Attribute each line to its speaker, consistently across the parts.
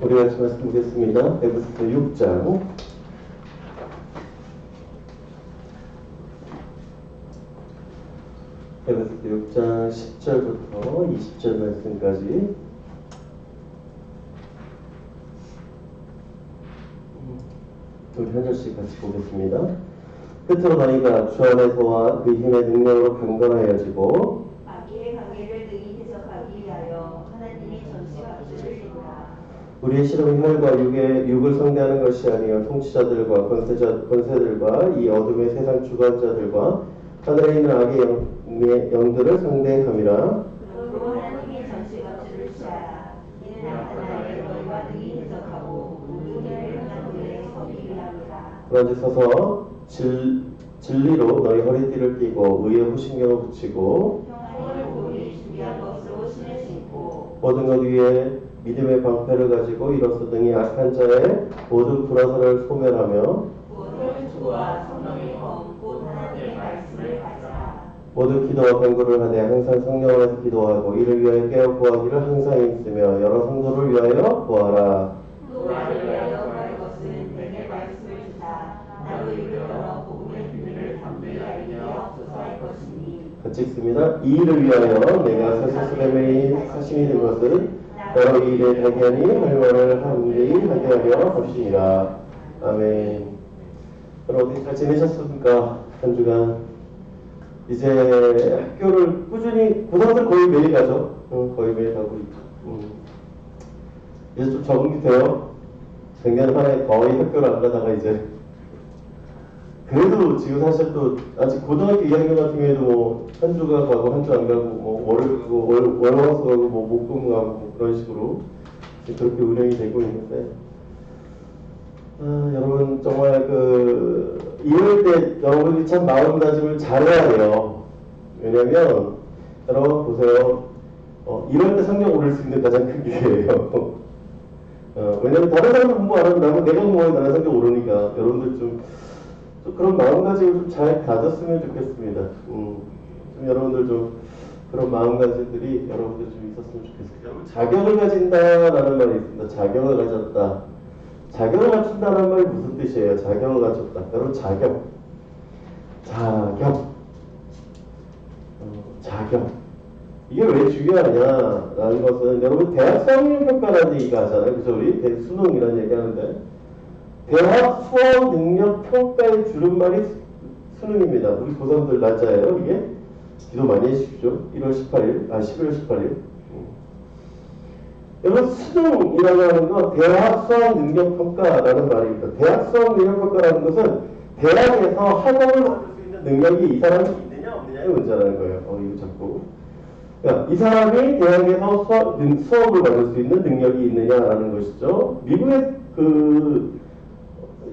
Speaker 1: 우리 같이 말씀 보겠습니다. 에베소서 6장. 에베소서 6장 10절부터 20절 말씀까지. 우리 한 절씩 같이 보겠습니다. 끝으로 너희가 주 안에서와 그 힘의 능력으로 강건하여지고
Speaker 2: 마귀의 관계를 능히 대적하기 위하여 하나님의 전시 갑주를 입으라.
Speaker 1: 우리의 실험은 혈과 육을 상대하는 것이 아니요 통치자들과 권세들과 이 어둠의 세상 주관자들과 하늘에 있는 악의 영들을 상대함이라.
Speaker 2: 그러므로 하나님의 전시 갑주를 취하라. 이는 나타나에 너희가 능히 대적하고 모든 일을 행하는 일에 서기 위함이라.
Speaker 1: 그런지 서서 진리로 너희 허리띠를 띠고 의의 호신경을 붙이고
Speaker 2: 평안을 보니 준비한 것으로 신을 신고
Speaker 1: 모든 것 위에 믿음의 방패를 가지고 이로써 등이 악한 자의 모든 불화살을 소멸하며
Speaker 2: 모든 주와 성령의 검 곧 하나님의 말씀을 가져라.
Speaker 1: 모든 기도와 간구를 하되 항상 성령 안에서 기도하고 이를 위하여 깨어 구하기를 항상 있으며 여러 성도를 위하여 구하라.
Speaker 2: 또 나를 위하여 구할 것은 내게 말씀을 주사 나로 이르러 복음의 비밀을 담대히 알게 하옵소서 할 것이니.
Speaker 1: 같이 읽습니다. 이 일을 위하여 내가 사실스레의 사신이 된 것은 너로 이 일에 대견히 할 말을 함대히 하게 하려 하시니라. 아멘. 여러분 어떻게 잘 지내셨습니까? 한 주간 이제 학교를 꾸준히 고등학생 거의 매일 가죠. 거의 매일 가고 있고 이제 좀 적응이 돼요. 작년 한 해 거의 학교를 안 가다가 이제 그래도 지금 사실 또 아직 고등학교 2학년 같은 경우에도 뭐 한 주가 가고 한 주 안 가고 뭐 월요일 가고 월화수 가고 뭐 목금 가고 뭐 그런 식으로 그렇게 운영이 되고 있는데 여러분 정말 이럴 때 여러분이 참 마음가짐을 잘해야 돼요. 왜냐면 여러분 보세요. 이럴 때 성적 오를 수 있는 가장 큰 기회예요. 왜냐면 다른 사람들 공부 안 하면 나는 내가 공부하면 나는 성적 오르니까 여러분들 좀 그런 마음가짐을 좀 잘 가졌으면 좋겠습니다. 좀 여러분들 좀 그런 마음가짐들이 여러분들 좀 있었으면 좋겠어요. 여러분 자격을 가진다라는 말이 있습니다. 자격을 가졌다. 자격을 갖춘다는 말이 무슨 뜻이에요? 자격을 갖췄다. 여러분 자격. 이게 왜 중요하냐라는 것은 여러분 대학 수학능력평가라는 얘기가 하잖아요. 그래서 우리 수능이라는 얘기 하는데 대학 수학 능력 평가의 줄임말이 수능입니다. 우리 고3들 날짜예요. 이게 기도 많이 해주십시오. 11월 18일. 여러분 수능이라고 하는 건 대학 수학 능력 평가라는 말입니다. 대학 수학 능력 평가라는 것은 대학에서 학업을 받을 수 있는 능력이 이 사람이 있느냐 없느냐의 문제라는 거예요. 이거 자꾸. 그러니까 이 사람이 대학에서 수업을 받을 수 있는 능력이 있느냐라는 것이죠. 미국의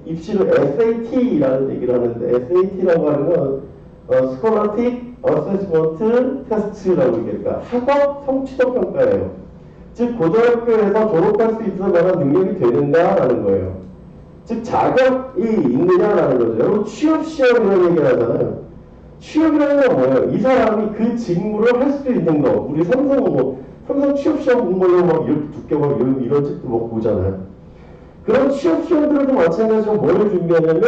Speaker 1: 입시를 SAT라는 얘기를 하는데 SAT라고 하는 건 Scholastic Assessment Test라고 얘기할까 학업 성취도 평가예요. 즉 고등학교에서 졸업할 수 있을 만한 능력이 되는가라는 거예요. 즉 자격이 있느냐라는 거죠. 여러분 취업 시험이라는 얘기를 하잖아요. 취업이라는 건 뭐예요? 이 사람이 그 직무를 할 수 있는 거. 우리 삼성 취업 시험 공부하려고 막 이렇게 두께 막 이런 책도 막 보잖아요. 그런 취업 시험들도 마찬가지로 뭘 준비하냐면 이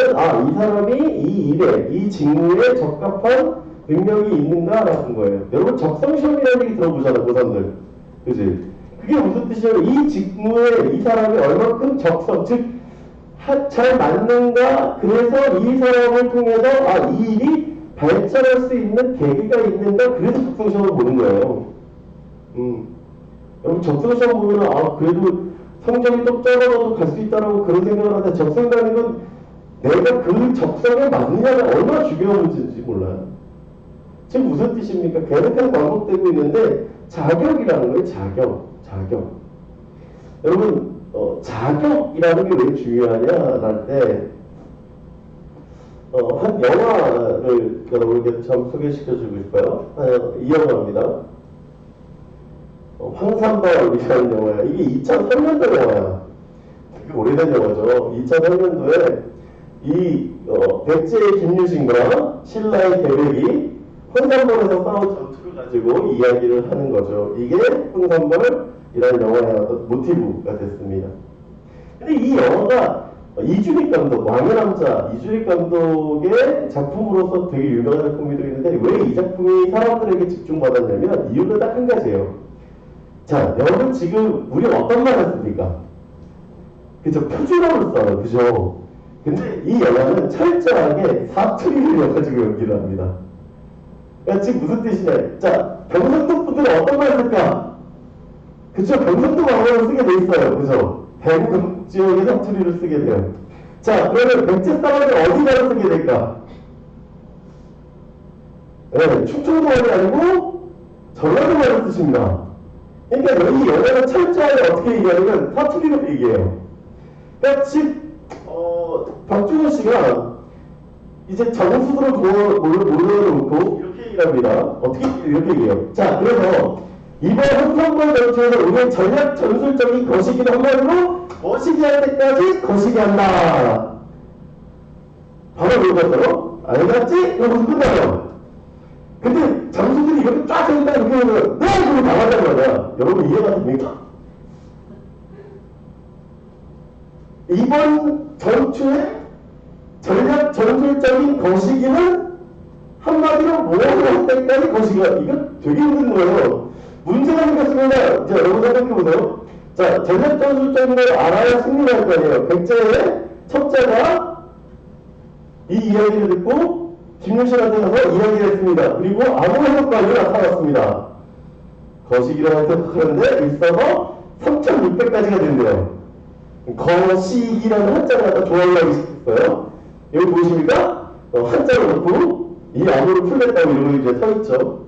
Speaker 1: 사람이 이 일에 이 직무에 적합한 능력이 있는가라는 거예요. 여러분 적성 시험이라는 얘기 들어보잖아요, 고3들. 그지? 그게 무슨 뜻이냐면 이 직무에 이 사람이 얼만큼 적성, 즉 잘 맞는가. 그래서 이 사람을 통해서 이 일이 발전할 수 있는 계기가 있는가. 그래서 적성 시험을 보는 거예요. 여러분 적성 시험 보면 그래도 성적이 또 적어도 갈 수 있다라고 그런 생각을 하는데 적성이라는 건 내가 그 적성에 맞느냐가 얼마나 중요한 문제인지 몰라요. 지금 무슨 뜻입니까? 계속해서 반복되고 있는데 자격이라는 거예요. 자격. 여러분 자격이라는 게 왜 중요하냐 할 때 한 영화를 여러분에게 좀 소개시켜주고 싶어요. 이 영화입니다. 황산벌이라는 영화야. 이게 2003년도 영화야. 되게 오래된 영화죠. 2003년도에 백제의 김유신과 신라의 계백이 황산벌에서 싸운 전투를 가지고 이야기를 하는 거죠. 이게 황산벌이라는 영화의 어떤 모티브가 됐습니다. 근데 이 영화가 이주익 감독, 왕의 남자 이주익 감독의 작품으로서 되게 유명한 작품이 있는데 왜 이 작품이 사람들에게 집중받았냐면 이유가 딱 한 가지예요. 자, 여러분 지금 우리 어떤 말 했습니까? 그죠? 표준어를 써요. 그죠? 근데 이 영화는 철저하게 사투리를 넣어가지고 연기를 합니다. 그러니까 지금 무슨 뜻이냐? 자, 경상도 분들은 어떤 말 쓸까? 그쵸? 경상도 방언을 쓰게 돼 있어요. 그죠? 대구 지역의 사투리를 쓰게 돼요. 자, 그러면 백제 사람들 어디 가서 쓰게 될까? 네, 충청도 말이 아니고 전라도 말을 쓰십니다. 그러니까 이 영화는 철저하게 어떻게 얘기하냐면 사투리로 얘기해요. 그러니까 즉 박준호 씨가 이제 정수들을 몰아놓고 이렇게 얘기를 합니다. 어떻게 이렇게 얘기해요. 자, 그래서 이번 한성권 전투에서 우리의 전략 전술적인 거시기를 한마디로 거시기 할 때까지 거시기 한다. 바로 이거죠. 알겠지? 그러고 끝나요. 근데 장수들이 이렇게 쫙 한다 이렇게 하면 네! 그러고 나간단 말이야. 여러분 이해가 됩니까? 이번 전투의 전략 전술적인 거시기는 한마디로 모아놓을 때까지 거시기가 이거 되게 힘든 거예요. 문제가 생겼습니다. 이제 여러분 생각해보세요. 자, 전략 전술적인 걸 알아야 승리할 거 아니에요. 백제의 첩자가 이 이야기를 듣고 김유신한테 가서 이야기를 했습니다. 그리고 아무 해석관이 나타났습니다. 거시기라고 생각하는데 있어서 3,600까지가 된대요. 거시기라는 한자를 갖다 조합하기 시작했어요. 여기 보이십니까? 한자를 넣고 이 암호를 풀겠다고 이러고 이제 서있죠.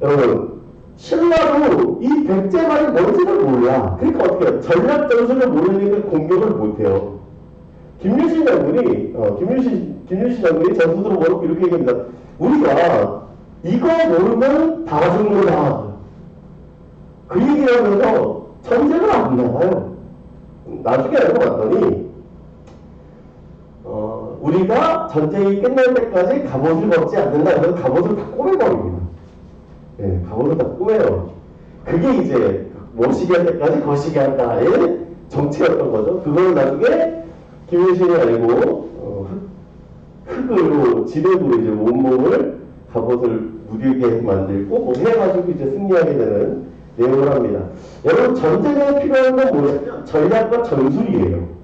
Speaker 1: 여러분, 신라도 이 백제 말이 뭔지를 몰라. 그러니까 어떻게 해요? 전략 전술을 모르니까 공격을 못해요. 김유신 장군이 전투들을 모르고 이렇게 얘기합니다. 우리가 이거 모르면 다 죽는 거다. 그 얘기를 하면서 전쟁을 안 나가요. 나중에 알고 봤더니 우리가 전쟁이 끝날 때까지 갑옷을 벗지 않는다. 그래서 갑옷을 다 꼬매버립니다. 네, 갑옷을 다 꼬매요. 그게 이제 모시기 할 때까지 거시기 한다의 정체였던 거죠. 그걸 나중에 김유신이 알고 흙으로 지뢰로 이제 온몸을 갑옷을 무디게 만들고 뭐 해가지고 이제 승리하게 되는 내용을 합니다. 여러분 전쟁에 필요한 건 뭐냐면 전략과 전술이에요.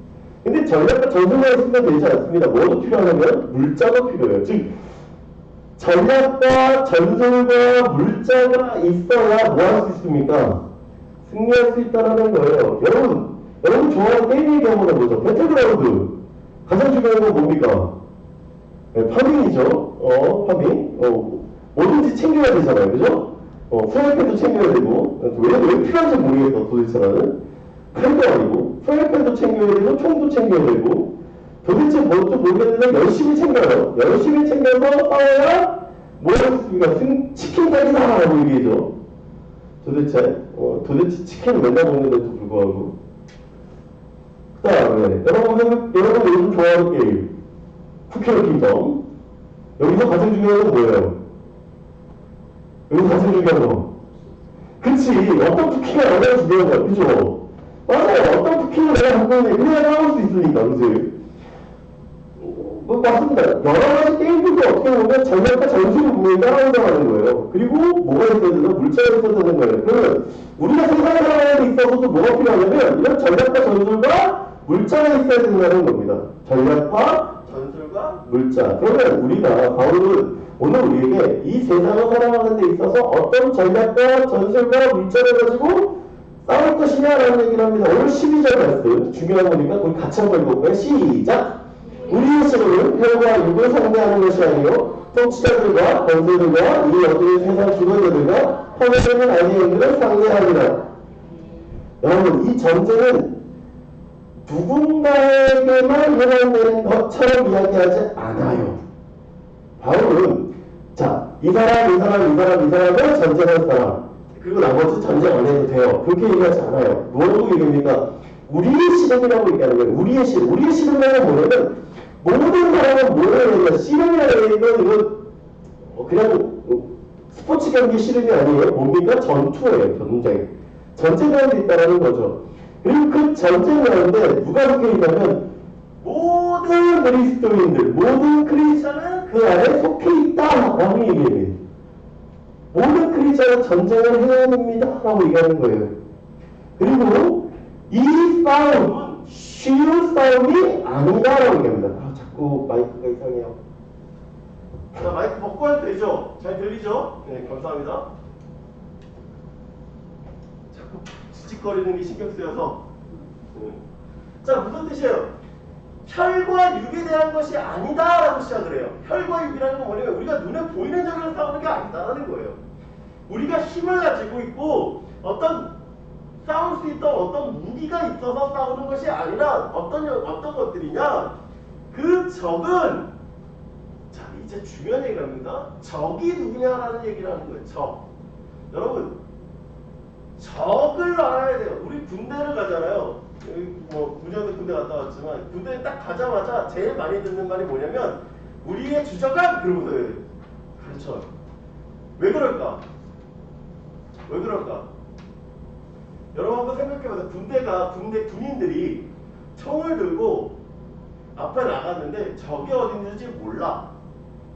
Speaker 1: 근데 전략과 전술만 있으면 되지 않습니다. 뭐도 필요하냐면 물자가 필요해요. 즉 전략과 전술과 물자가 있어야 뭐 할 수 있습니까? 승리할 수 있다는 거예요. 여러분 좋아하는 게임 얘기 한번 해보죠. 배틀그라운드 가장 중요한 건 뭡니까? 네, 파밍이죠. 파밍. 뭐든지 챙겨야 되잖아요. 그죠? 프라이팬도 챙겨야 되고 왜 필요한지 모르겠어 도대체 나는. 칼도 아니고 프라이팬도 챙겨야 되고 총도 챙겨야 되고 도대체 뭔지 모르겠는데 열심히 챙겨요. 열심히 챙겨서 싸워야 뭐 할 수 있습니까? 치킨까지 사라고 얘기해죠. 도대체 치킨을 맨날 먹는데도 불구하고. 그 다음에 여러분 요즘 좋아하는 게임 쿠키로 킹덤. 여기서 가장 중요한 건 뭐예요? 여기서 가장 중요한 거 그치, 어떤 쿠키가 얼마나 중요한 거야. 그죠? 맞아요. 어떤 쿠키를 내가 갖고 있는데 그냥 나올 수 있으니까. 그치? 맞습니다. 여러 가지 게임들도 어떻게 보면 전략과 전술을 분명히 따라온다는 거예요. 그리고 뭐가 있어야 되나? 물자가 있어야 되는 거예요. 그러면 우리가 생산하는 데 있어서도 뭐가 필요하냐면 이런 전략과 전술과 물자가 있어야 된다는 겁니다. 전략과 전술과 물자. 그러면 우리가 바울은 오늘 우리에게 이 세상을 살아가는 데 있어서 어떤 전략과 전술과 물자를 가지고 싸울 것이냐라는 얘기를 합니다. 오늘 12절 말씀 중요한 거니까 우리 같이 한번 읽어볼까요? 시작! 우리의 신은 혈과 육을 상대하는 것이 아니요 통치자들과 권세들과 이 어두운 세상 주도자들과 허물되는 아이들을 상대합니다. 여러분 이 전쟁은 누군가에게만 해당되는 것처럼 이야기하지 않아요. 바울은 이 사람을 전쟁할 사람 그리고 나머지 전쟁 안 해도 돼요. 그렇게 얘기하지 않아요. 뭐라고 얘기합니까? 우리의 시름이라고 얘기하는 거예요. 우리의 시름이라는 뭐냐면 모든 사람은 뭐라고 얘기해요? 시름이라는 얘기는 이건 그냥 스포츠 경기 시름이 아니에요. 뭡니까? 전투예요. 전쟁. 전쟁하는 데 있다는 거죠. 그리고 그 전쟁을 하는데 누가 속해 있냐면 모든 그리스도인들, 모든 크리스천은 그 안에 속해 있다라고 얘기해요. 모든 크리스천은 전쟁을 해야 됩니다라고 얘기하는 거예요. 그리고 이 싸움은 쉬운 싸움이 아니다라고 얘기합니다. 아, 자꾸 마이크가 이상해요. 자, 마이크 벗고 해도 되죠? 잘 들리죠? 네, 감사합니다. 자꾸 지직거리는 게 신경 쓰여서. 자, 무슨 뜻이에요? 혈과 육에 대한 것이 아니다라고 시작을 해요. 혈과 육이라는 건 뭐냐면 우리가 눈에 보이는 적으로 싸우는 게 아니다라는 거예요. 우리가 힘을 가지고 있고 어떤 싸울 수 있던 어떤 무기가 있어서 싸우는 것이 아니라 어떤 것들이냐? 그 적은, 자, 이제 중요한 얘기를 합니다. 적이 누구냐라는 얘기를 하는 거예요. 적. 여러분, 적을 알아야 돼요. 우리 군대를 가잖아요. 뭐 무전도 군대 갔다 왔지만 군대에 딱 가자마자 제일 많이 듣는 말이 뭐냐면 우리의 주저가 그러고서 그렇죠. 왜 그럴까? 왜 그럴까? 여러분 한번 생각해보세요. 군대 군인들이 총을 들고 앞에 나갔는데 적이 어디 있는지 몰라.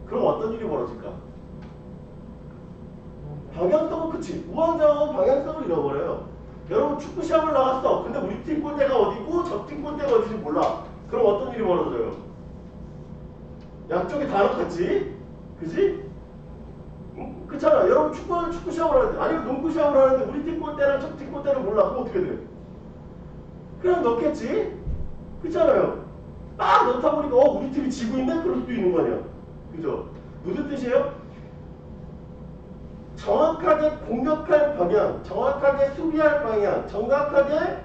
Speaker 1: 그럼 어떤 일이 벌어질까? 방향성은 그치. 우왕좌왕 방향성을 잃어버려요. 여러분 축구 시합을 나갔어. 근데 우리 팀 골대가 어디고 적 팀 골대가 어디인지 몰라. 그럼 어떤 일이 벌어져요? 양쪽이 다 똑같지? 그지? 응? 그렇잖아. 여러분 축구 시합을 하는데 아니면 농구 시합을 하는데 우리 팀 골대랑 적 팀 골대를 몰라. 그럼 어떻게 돼? 그냥 넣겠지? 그렇잖아요. 딱 넣다 보니까 우리 팀이 지고 있네? 그럴 수도 있는 거 아니야. 그죠? 무슨 뜻이에요? 정확하게 공격할 방향, 정확하게 수비할 방향, 정확하게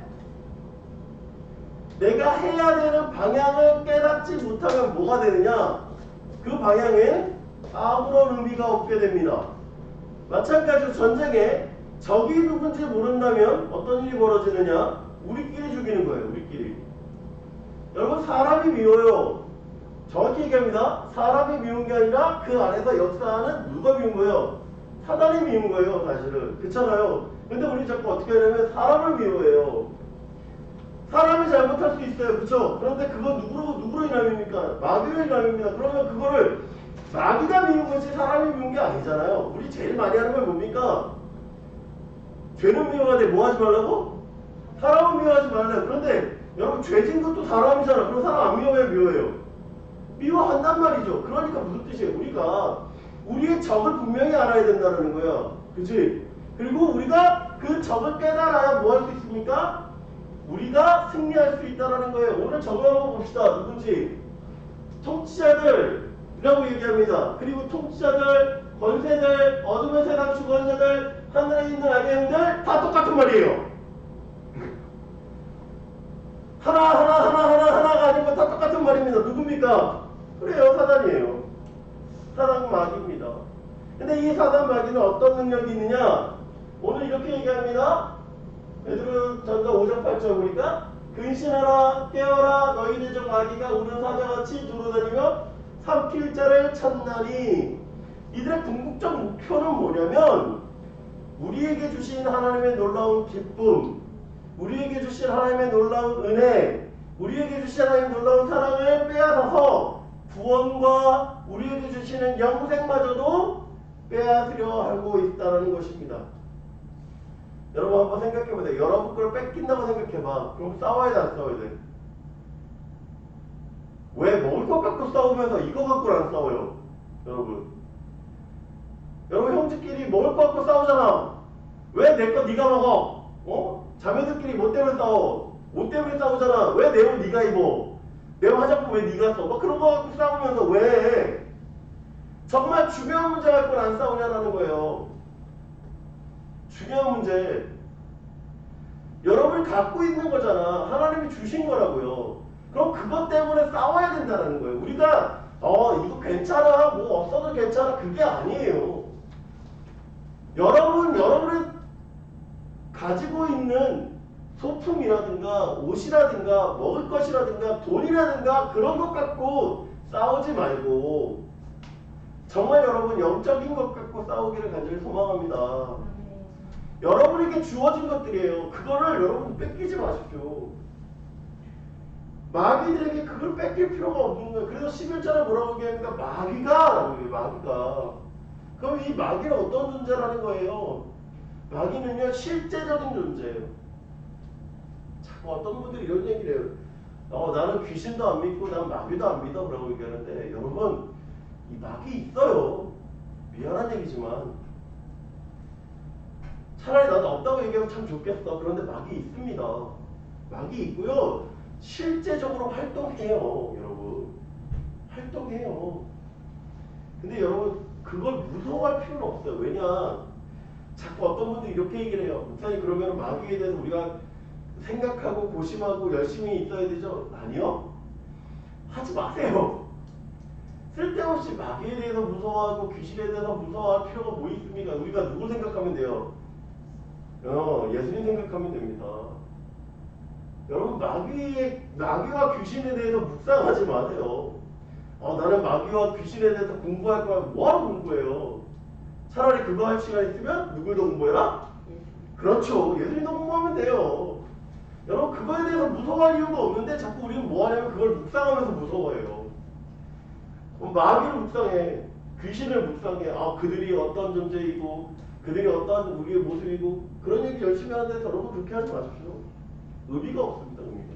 Speaker 1: 내가 해야 되는 방향을 깨닫지 못하면 뭐가 되느냐? 그 방향은 아무런 의미가 없게 됩니다. 마찬가지로 전쟁에 적이 누군지 모른다면 어떤 일이 벌어지느냐? 우리끼리 죽이는 거예요. 우리끼리. 여러분 사람이 미워요. 정확히 얘기합니다. 사람이 미운 게 아니라 그 안에서 역사하는 누가 미운 거예요? 사단이 미운 거예요, 사실은. 그렇잖아요. 근데 우리 자꾸 어떻게 하냐면 사람을 미워해요. 사람이 잘못할 수 있어요. 그렇죠? 그런데 그건 누구로 인함입니까? 마귀로 인함입니다. 그러면 그거를 마귀가 미운 것이 사람이 미운 게 아니잖아요. 우리 제일 많이 하는 건 뭡니까? 죄는 미워하되 뭐 하지 말라고? 사람은 미워하지 말래요. 그런데 여러분 죄진 것도 사람이잖아. 그럼 사람 안 미워해요, 미워해요? 미워한단 말이죠. 그러니까 무슨 뜻이에요? 우리가 우리의 적을 분명히 알아야 된다는 거야. 그치? 그리고 우리가 그 적을 깨달아야 뭐 할 수 있습니까? 우리가 승리할 수 있다는 거예요. 오늘 적을 한번 봅시다. 누군지. 통치자들이라고 얘기합니다. 그리고 통치자들, 권세들, 어둠의 세상 주권자들, 하늘에 있는 악의 영들 다 똑같은 말이에요. 하나가 아니고 다 똑같은 말입니다. 누굽니까? 그래요. 사단이에요. 사단 마귀입니다. 근데 이 사단 마귀는 어떤 능력이 있느냐? 오늘 이렇게 얘기합니다. 베드로전서 5장 8절 보니까 근신하라 깨어라 너희들 중 마귀가 우는 사자같이 두루다니며 삼킬 자를 찾나니. 이들의 궁극적 목표는 뭐냐면 우리에게 주신 하나님의 놀라운 기쁨, 우리에게 주신 하나님의 놀라운 은혜, 우리에게 주신 하나님의 놀라운 사랑을 빼앗아서 구원과 우리에게 주시는 영생마저도 빼앗으려 하고 있다는 것입니다. 여러분 한번 생각해보세요. 여러분 걸 뺏긴다고 생각해봐. 그럼 싸워야 돼, 안 싸워야 돼? 왜 먹을 것 갖고 싸우면서 이거 갖고는 안 싸워요? 여러분 형제끼리 먹을 것 갖고 싸우잖아. 왜 내 거 네가 먹어? 자매들끼리 뭐 때문에 싸워? 옷 때문에 싸우잖아. 왜 내 옷 네가 입어? 내 화장품 왜 네가 써? 막 그런 거 갖고 싸우면서 왜? 정말 중요한 문제 갖고는 안 싸우냐라는 거예요. 중요한 문제. 여러분이 갖고 있는 거잖아. 하나님이 주신 거라고요. 그럼 그것 때문에 싸워야 된다는 거예요. 우리가 이거 괜찮아, 뭐 없어도 괜찮아, 그게 아니에요. 여러분이 가지고 있는 소품이라든가 옷이라든가 먹을 것이라든가 돈이라든가 그런 것 갖고 싸우지 말고 정말 여러분 영적인 것 갖고 싸우기를 간절히 소망합니다. 여러분에게 주어진 것들이에요. 그거를 여러분 뺏기지 마십시오. 마귀들에게 그걸 뺏길 필요가 없는 거예요. 그래서 11절에 뭐라고 얘기합니까? 마귀가 라고 해요. 마귀가. 그럼 이 마귀는 어떤 존재라는 거예요? 마귀는요 실제적인 존재예요. 자꾸 어떤 분들이 이런 얘기를 해요. 나는 귀신도 안 믿고 난 마귀도 안 믿어 라고 얘기하는데, 여러분 이 마귀 있어요. 미안한 얘기지만 차라리 나도 없다고 얘기하면 참 좋겠어. 그런데 마귀 있습니다. 마귀 있고요. 실제적으로 활동해요. 여러분 활동해요. 근데 여러분 그걸 무서워할 필요는 없어요. 왜냐, 자꾸 어떤 분들이 이렇게 얘기를 해요. 목사님 그러면 마귀에 대해서 우리가 생각하고 고심하고 열심히 있어야 되죠? 아니요. 하지 마세요. 쓸데없이 마귀에 대해서 무서워하고 귀신에 대해서 무서워할 필요가 뭐 있습니까? 우리가 누구 생각하면 돼요? 예수님 생각하면 됩니다. 여러분 마귀와 귀신에 대해서 묵상하지 마세요. 나는 마귀와 귀신에 대해서 공부할 거야. 뭐하러 공부해요? 차라리 그거 할 시간 있으면 누굴 더 공부해라? 그렇죠. 예수님 더 공부하면 돼요. 여러분 그거에 대해서 무서워할 이유가 없는데 자꾸 우리는 뭐하냐면 그걸 묵상하면서 무서워해요. 마귀를 묵상해. 귀신을 묵상해. 그들이 어떤 존재이고 그들이 어떤 우리의 모습이고 그런 얘기 열심히 하는데 여러분 그렇게 하지 마십시오. 의미가 없습니다. 의미가.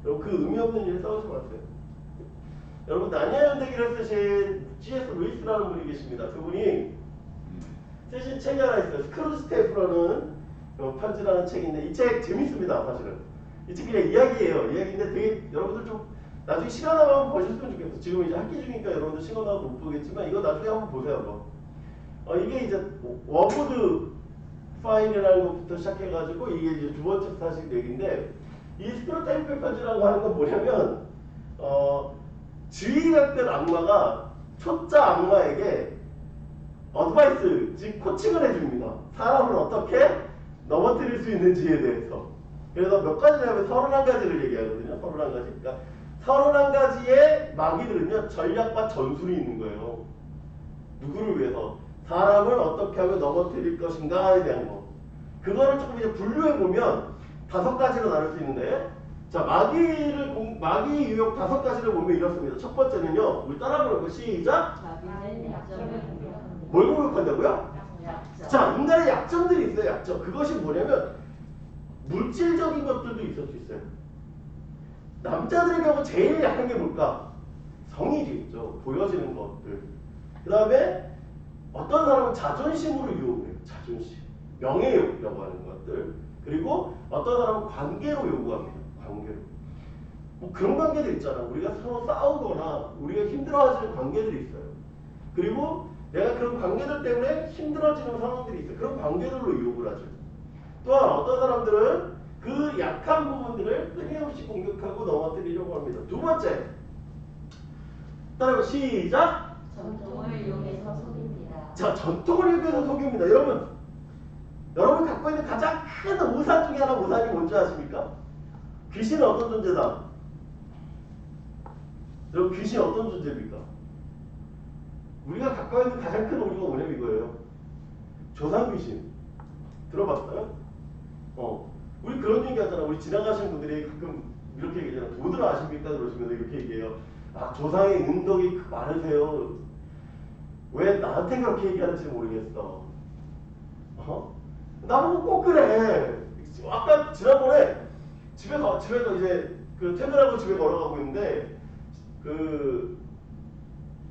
Speaker 1: 여러분 그 의미 없는 일 싸우지 마세요. 여러분 나니아 연대기를 쓰신 C.S. 루이스라는 분이 계십니다. 그분이 쓰신 책이 하나 있어요. 스크루지 테이프라는 편지라는 책인데 이 책 재밌습니다. 사실은 이 책 그냥 이야기예요. 이야기인데 되게 여러분들 좀 나중에 시간 나면 한번 보셨으면 좋겠어요. 지금 이제 학기 중이니까 여러분들 시간 나면 못 보겠지만 이거 나중에 한번 보세요. 이게 이제 워보드 파인이라는 것부터 시작해가지고 이게 이제 두 번째 사실 얘기인데, 이 스크루테이프 편지라고 하는 건 뭐냐면 지휘관된 악마가 초짜 악마에게 어드바이스, 즉 코칭을 해줍니다. 사람을 어떻게 넘어뜨릴 수 있는지에 대해서. 그래서 몇 가지냐면 31가지를 얘기하거든요. 31가지. 그러니까 31가지의 마귀들은요 전략과 전술이 있는 거예요. 누구를 위해서? 사람을 어떻게 하면 넘어뜨릴 것인가에 대한 거. 그거를 조금 이제 분류해 보면 5가지로 나눌 수 있는데, 자 마귀 유혹 5가지를 보면 이렇습니다. 첫 번째는요, 우리 따라 부르고 시작.
Speaker 2: 마귀는 약점을 공격합니다.
Speaker 1: 뭘 공격한다고요?
Speaker 2: 약점.
Speaker 1: 자, 인간의 약점들이 있어요. 약점. 그것이 뭐냐면 물질적인 것들도 있을 수 있어요. 남자들의 경우 제일 약한 게 뭘까? 성이겠죠. 보여지는 것들. 그 다음에 어떤 사람은 자존심으로 유혹해요. 자존심. 명예욕이라고 하는 것들. 그리고 어떤 사람은 관계로 요구합니다. 관계로. 뭐 그런 관계들 있잖아. 우리가 서로 싸우거나 우리가 힘들어하는 관계들이 있어요. 그리고 내가 그런 관계들 때문에 힘들어지는 상황들이 있어요. 그런 관계들로 유혹을 하죠. 또한 어떤 사람들은 그 약한 부분들을 끊임없이 공격하고 넘어뜨리려고 합니다. 두 번째. 따라해보 시작.
Speaker 2: 전통을 이용해서 속입니다.
Speaker 1: 자, 전통을 이용해서 속입니다. 여러분 갖고 있는 가장 큰 우산 중에 하나, 우산이 뭔지 아십니까? 귀신은 어떤 존재다? 여러분 귀신이 어떤 존재입니까? 우리가 갖고 있는 가장 큰 오류가 뭐냐면 이거예요. 조상 귀신. 들어봤어요? 우리 그런 얘기 하잖아. 우리 지나가시는 분들이 가끔 이렇게 얘기하잖아. 도들 아십니까? 그러시면 이렇게 얘기해요. 조상의 은덕이 많으세요. 왜 나한테 그렇게 얘기하는지 모르겠어. 나보고 꼭 그래. 아까 지난번에 집에서 이제 퇴근하고 집에 걸어가고 있는데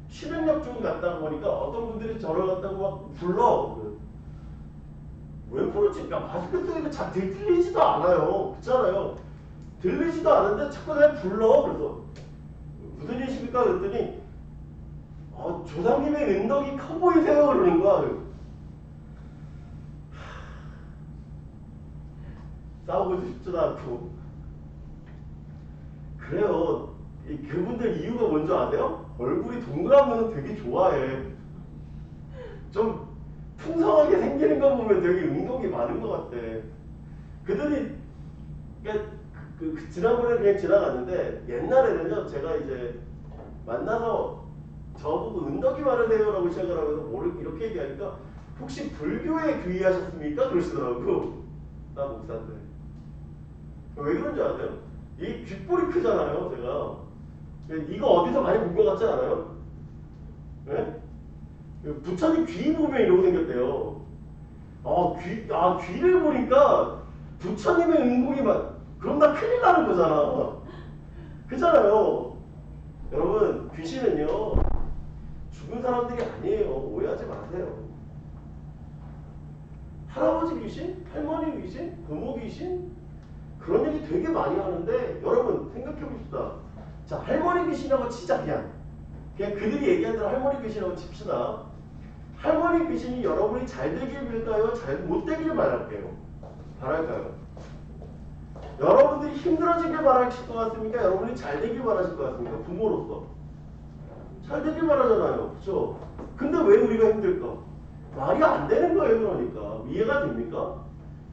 Speaker 1: 신흥역중 갔다 보니까 어떤 분들이 저를 갖다고 막 불러. 왜 부르지? 그러니까 마스크 쓰니까 잘 들리지도 않아요. 그렇잖아요. 들리지도 않은데 자꾸 날 불러. 그래서 무슨 일이십니까? 그랬더니 조상님의 은덕이 커 보이세요. 그러는 거야. 싸우고 싶지도 않고. 그래요. 그분들 이유가 뭔지 아세요? 얼굴이 동그라면 되게 좋아해. 좀 풍성하게 생기는 거 보면 되게 은덕이 많은 것 같아. 그들이 지난번에 그냥 지나갔는데, 옛날에는요 제가 이제 만나서 저보고 은덕이 많으세요라고 시작을 하면서 이렇게 얘기하니까 혹시 불교에 귀의하셨습니까? 그러시더라고. 나 목사인데. 왜 그런지 아세요? 이 귓볼이 크잖아요, 제가. 이거 어디서 많이 본 것 같지 않아요? 네? 부처님 귀 보면 이러고 생겼대요. 귀를 보니까 부처님의 은공이 그럼 나 큰일 나는 거잖아. 그잖아요. 여러분, 귀신은요, 죽은 사람들이 아니에요. 오해하지 마세요. 할아버지 귀신? 할머니 귀신? 부모 귀신? 그런 얘기 되게 많이 하는데, 여러분, 생각해 봅시다. 자, 할머니 귀신이라고 치자, 그냥 그들이 얘기한 대로 할머니 귀신이라고 칩시다. 할머니 귀신이 여러분이 잘 되길 빌까요? 잘 못 되기를 바랄게요. 바랄까요? 여러분들이 힘들어지길 바라실 것 같습니까? 여러분이 잘 되길 바라실 것 같습니까? 부모로서 잘 되길 바라잖아요, 그렇죠? 근데 왜 우리가 힘들까? 말이 안 되는 거예요. 그러니까 이해가 됩니까?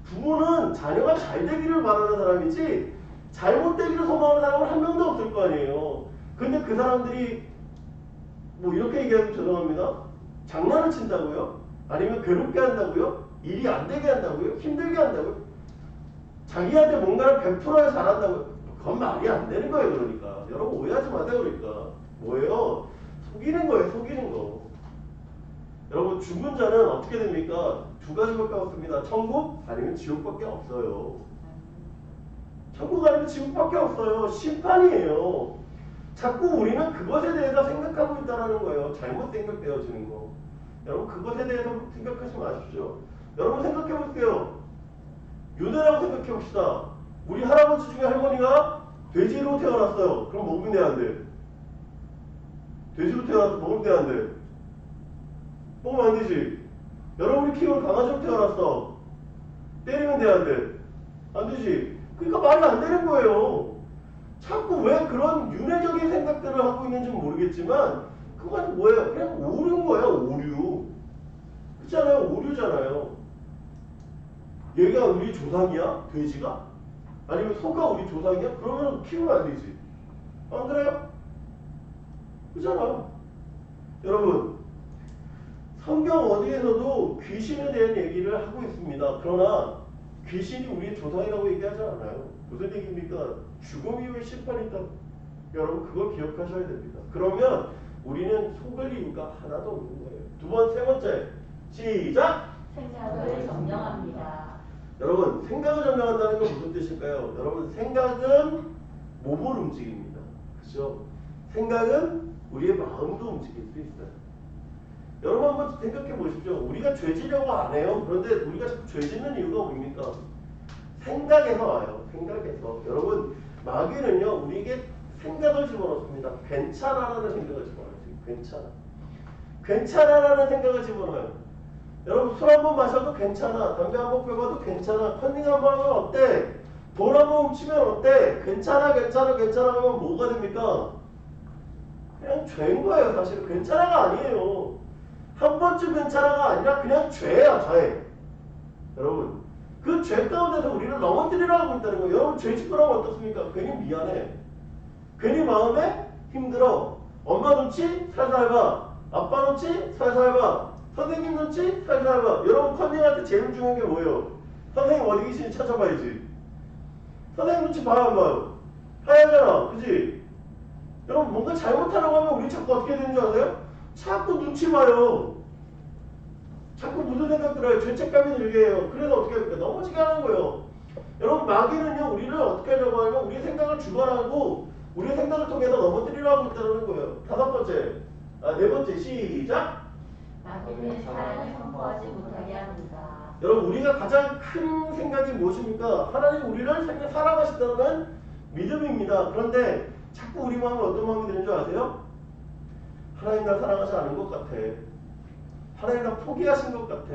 Speaker 1: 부모는 자녀가 잘 되기를 바라는 사람이지 잘못 되기를 소망하는 사람은 한 명도 없을 거 아니에요. 근데 그 사람들이 뭐 이렇게 얘기하면 죄송합니다. 장난을 친다고요? 아니면 괴롭게 한다고요? 일이 안 되게 한다고요? 힘들게 한다고요? 자기한테 뭔가를 100% 잘한다고요? 그건 말이 안 되는 거예요. 그러니까 여러분 오해하지 마세요. 그러니까 뭐예요? 속이는 거예요. 속이는 거. 여러분 죽은 자는 어떻게 됩니까? 두 가지밖에 없습니다. 천국 아니면 지옥밖에 없어요. 천국 아니면 지옥밖에 없어요. 심판이에요. 자꾸 우리는 그것에 대해서 생각하고 있다는 거예요. 잘못 생각되어지는 거. 여러분 그것에 대해서 생각하지 마십시오. 여러분 생각해 볼게요. 유대라고 생각해 봅시다. 우리 할아버지 중에 할머니가 돼지로 태어났어요. 그럼 먹으면 돼, 안 돼? 돼지로 태어나서 먹으면 돼, 안 돼? 먹으면 안 되지. 여러분이 키우는 강아지로 태어났어. 때리면 돼, 안 돼? 안 되지. 그러니까 말이 안 되는 거예요. 자꾸 왜 그런 윤회적인 생각들을 하고 있는지 모르겠지만 그건 뭐예요? 그냥 오류인 거예요. 오류. 그렇잖아요. 오류잖아요. 얘가 우리 조상이야? 돼지가? 아니면 소가 우리 조상이야? 그러면 키우면 안 되지. 안 그래요? 그렇잖아요. 여러분 성경 어디에서도 귀신에 대한 얘기를 하고 있습니다. 그러나 귀신이 우리의 조상이라고 얘기하지 않아요. 무슨 얘기입니까? 죽음 이후에 심판이 있다. 여러분 그걸 기억하셔야 됩니다. 그러면 우리는 속을 이유가 하나도 없는 거예요. 두 번, 세 번째 시작!
Speaker 2: 생각을 정령합니다.
Speaker 1: 여러분 생각을 정령한다는 건 무슨 뜻일까요? 여러분 생각은 몸을 움직입니다. 그렇죠? 생각은 우리의 마음도 움직일 수 있어요. 여러분 한번 생각해 보십시오. 우리가 죄 지려고 안 해요. 그런데 우리가 자꾸 죄 짓는 이유가 뭡니까? 생각에서 와요. 생각에서. 여러분 마귀는요 우리에게 생각을 집어넣습니다. 괜찮아라는 생각을 집어넣어요. 괜찮아. 괜찮아라는 생각을 집어넣어요. 여러분 술 한 번 마셔도 괜찮아. 담배 한 번 펴봐도 괜찮아. 컨닝 한 번 하면 어때? 돈 한 번 훔치면 어때? 괜찮아 괜찮아 괜찮아 하면 뭐가 됩니까? 그냥 죄인 거예요. 사실은 괜찮아가 아니에요. 한 번쯤 괜찮아가 아니라 그냥 죄야. 죄. 여러분 그 죄 가운데서 우리를 넘어뜨리려 하고 있다는 거예요. 여러분 죄 짓고 나면 어떻습니까? 괜히 미안해. 괜히 마음에 힘들어. 엄마 눈치 살살 봐. 아빠 눈치 살살 봐. 선생님 눈치 살살 봐. 여러분 컨닝할 때 제일 중요한 게 뭐예요? 선생님 어디 계신지 찾아봐야지. 선생님 눈치 봐요 안 봐요? 봐야잖아. 그치? 여러분 뭔가 잘못하려고 하면 우리 자꾸 어떻게 되는 줄 아세요? 자꾸 눈치 봐요. 자꾸 무슨 생각 들어요? 죄책감이 들게 해요. 그래서 어떻게 할까? 넘어지게 하는 거예요. 여러분 마귀는요 우리를 어떻게 하려고 하면 우리의 생각을 주관하고 우리의 생각을 통해서 넘어뜨리려고 하고 있다는 거예요. 네 번째 시작!
Speaker 2: 마귀는 사랑을 선포하지 못하게 합니다.
Speaker 1: 여러분 우리가 가장 큰 생각이 무엇입니까? 하나님 우리를 사랑하신다는 믿음입니다. 그런데 자꾸 우리 마음은 어떤 마음이 드는 줄 아세요? 하나님 날 사랑하지 않은 것 같아. 하나님 날 포기하신 것 같아.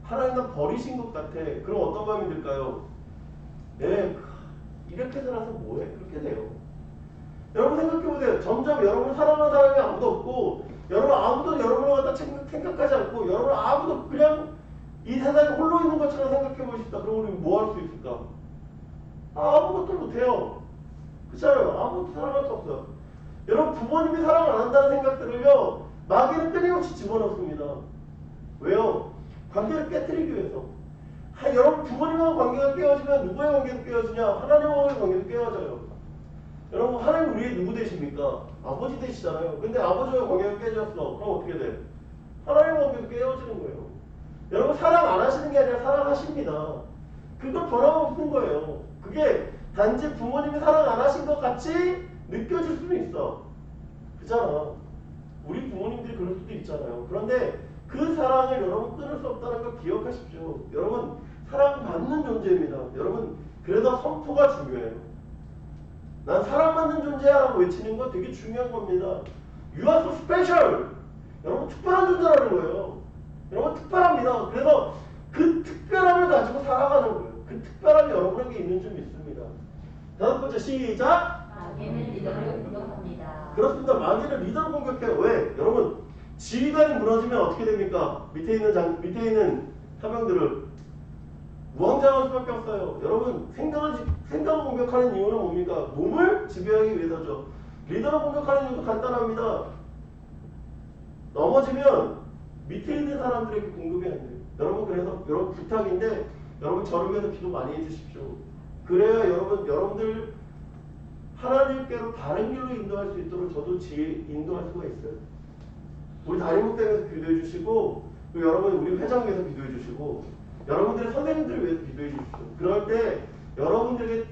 Speaker 1: 하나님 날 버리신 것 같아. 그럼 어떤 마음이 들까요? 네, 이렇게 살아서 뭐해? 그렇게 돼요. 여러분 생각해보세요. 점점 여러분을 사랑하는 사람이 아무도 없고 여러분 아무도 여러분을 갖다 생각하지 않고 여러분 아무도 그냥 이 세상에 홀로 있는 것처럼 생각해보십시다. 그럼 우리 뭐 할 수 있을까? 아무것도 못해요. 그렇잖아요. 아무것도 사랑할 수 없어요. 여러분 부모님이 사랑 안 한다는 생각들을요 마귀는 끊임없이 집어넣습니다. 왜요? 관계를 깨뜨리기 위해서. 여러분 부모님하고 관계가 깨어지면 누구의 관계도 깨어지냐? 하나님하고의 관계도 깨어져요. 여러분 하나님 우리의 누구 되십니까? 아버지 되시잖아요. 근데 아버지와 관계가 깨졌어. 그럼 어떻게 돼? 하나님과 관계도 깨어지는 거예요. 여러분 사랑 안 하시는 게 아니라 사랑하십니다. 그걸 변함없는 거예요. 그게 단지 부모님이 사랑 안 하신 것 같이 느껴질 수는 있어. 그잖아. 우리 부모님들이 그럴 수도 있잖아요. 그런데 그 사랑을 여러분 끊을 수 없다는 걸 기억하십시오. 여러분 사랑받는 존재입니다. 여러분 그래서 선포가 중요해요. 난 사랑받는 존재야 라고 외치는 건 되게 중요한 겁니다. You are so special. 여러분 특별한 존재라는 거예요. 여러분 특별합니다. 그래서 그 특별함을 가지고 살아가는 거예요. 그 특별함이 여러분에게 있는 줄 믿습니다. 다섯 번째 시작.
Speaker 2: 마귀는 리더를 공격합니다.
Speaker 1: 그렇습니다. 마귀는 리더를 공격해요. 왜? 여러분 지휘관이 무너지면 어떻게 됩니까? 밑에 있는 사병들을 무왕장할 수밖에 없어요. 여러분 생각을 공격하는 이유는 뭡니까? 몸을 지배하기 위해서죠. 리더를 공격하는 이유도 간단합니다. 넘어지면 밑에 있는 사람들에게 공급이 안 돼요. 여러분 그래서 여러분 부탁인데 여러분 저를 위해서 기도 많이 해주십시오. 그래야 여러분들 하나님께로 바른 길로 인도할 수 있도록 저도 인도할 수가 있어요. 우리 담임목장에서 기도해 주시고 여러분 우리 회장 위해서 기도해 주시고 여러분들의 선생님들을 위해서 기도해 주십시오. 그럴 때 여러분들에게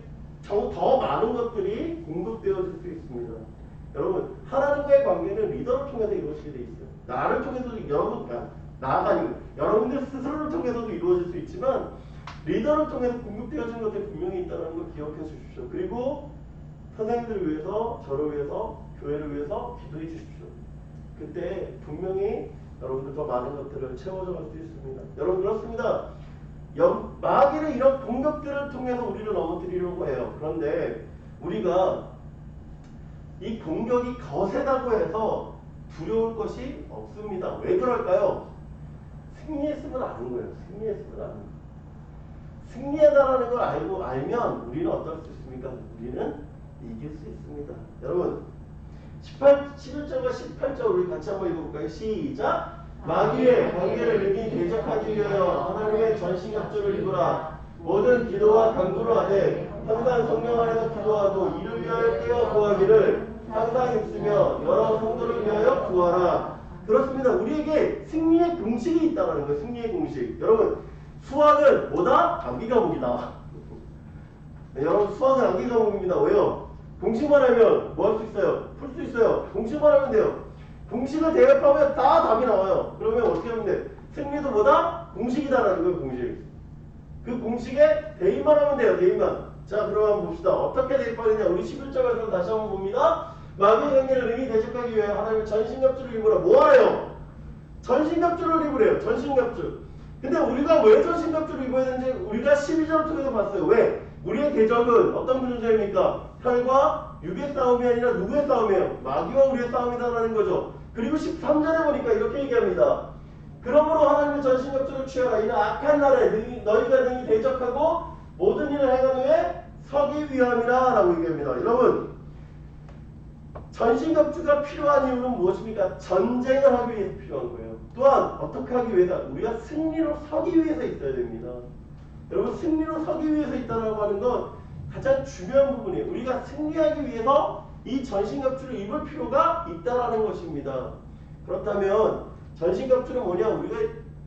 Speaker 1: 더 많은 것들이 공급되어질 수 있습니다. 여러분 하나님과의 관계는 리더를 통해서 이루어지게 돼 있어요. 나를 통해서도 나가 아니고 여러분들 스스로를 통해서도 이루어질 수 있지만 리더를 통해서 공급되어지는 것들이 분명히 있다는 걸 기억해 주십시오. 그리고 선생님들을 위해서, 저를 위해서, 교회를 위해서 기도해 주십시오. 그때 분명히 여러분들 더 많은 것들을 채워져 갈 수 있습니다. 여러분 그렇습니다. 마귀는 이런 공격들을 통해서 우리를 넘어뜨리려고 해요. 그런데 우리가 이 공격이 거세다고 해서 두려울 것이 없습니다. 왜 그럴까요? 승리했으면 아는 거예요. 승리했으면 아는 거예요. 승리하다라는 걸 알면 우리는 어떨 수 있습니까? 우리는 이길 수 있습니다. 여러분 11절과 18절 우리 같이 한번 읽어볼까요? 시작! 마귀의 관계를 능히 대적하기 위하여 하나님의 전신갑주를 입으라. 모든 기도와 간구를 하되 항상 성령 안에서 기도하고 이를 위하여 깨어 구하기를 항상 힘쓰며 여러 성도를 위하여 구하라. 그렇습니다. 우리에게 승리의 공식이 있다는 거예요. 승리의 공식. 여러분 수학은 뭐다? 암기 과목이다. 네, 여러분 수학은 암기 과목입니다. 왜요? 공식만 하면 뭐 할 수 있어요? 풀 수 있어요. 공식만 하면 돼요. 공식을 대입하면 다 답이 나와요. 그러면 어떻게 하면 돼? 승리도 뭐다? 공식이다라는 거예요. 공식. 그 공식에 대입만 하면 돼요. 대입만. 자 그럼 한번 봅시다. 어떻게 대입하느냐. 우리 11절에서 다시 한번 봅니다. 마귀의 관계를 능히 대적하기 위해 하나님의 전신갑주를 입으라. 뭐하래요? 전신갑주를 입으래요. 전신갑주. 근데 우리가 왜 전신갑주를 입어야 되는지 우리가 12절을 통해서 봤어요. 왜? 우리의 대적은 어떤 존재입니까? 혈과 육의 싸움이 아니라 누구의 싸움이에요? 마귀와 우리의 싸움이다라는 거죠. 그리고 13절에 보니까 이렇게 얘기합니다. 그러므로 하나님의 전신갑주를 취하라. 이는 악한 날에 너희가 능히 대적하고 모든 일을 행한 후에 서기 위함이라 라고 얘기합니다. 여러분 전신갑주가 필요한 이유는 무엇입니까? 전쟁을 하기 위해서 필요한 거예요. 또한 어떻게 하기 위해서? 우리가 승리로 서기 위해서 있어야 됩니다. 여러분 승리로 서기 위해서 있다고 하는 건 가장 중요한 부분이에요. 우리가 승리하기 위해서 이 전신갑주를 입을 필요가 있다라는 것입니다. 그렇다면 전신갑주는 뭐냐? 우리가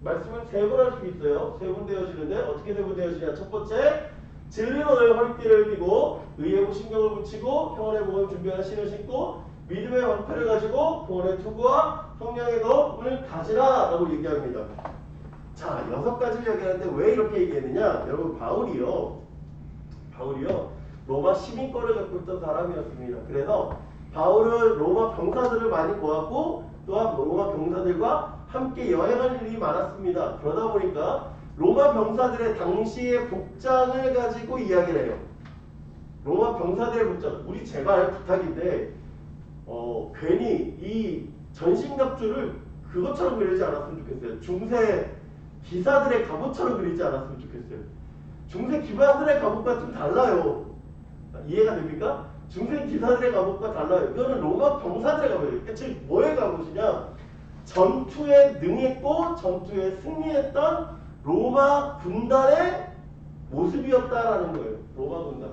Speaker 1: 말씀을 세 번 할 수 있어요. 세 번 되어지는데 어떻게 세 번 되어지냐? 첫 번째, 진리로 너의 허리띠를 띠고 의에 신경을 붙이고 평안의 복음을 준비하는 신을 신고 믿음의 방패를 가지고 구원의 투구와 성령의 검을 가지라 라고 얘기합니다. 자, 6가지를 얘기하는데 왜 이렇게 얘기했느냐? 여러분 바울이요 로마 시민권을 갖고 있던 사람이었습니다. 그래서 바울은 로마 병사들을 많이 모았고 또한 로마 병사들과 함께 여행할 일이 많았습니다. 그러다 보니까 로마 병사들의 당시의 복장을 가지고 이야기를 해요. 로마 병사들의 복장. 우리 제발 부탁인데 괜히 이 전신갑주를 그것처럼 그리지 않았으면 좋겠어요. 중세 기사들의 갑옷처럼 그리지 않았으면 좋겠어요. 중세 기사들의 갑옷과 좀 달라요. 이해가 됩니까? 중세 기사들의 갑옷과 달라요. 이거는 로마 병사들의 갑옷이에요. 즉 뭐의 갑옷이냐? 전투에 능했고 전투에 승리했던 로마 군단의 모습이었다라는 거예요. 로마 군단.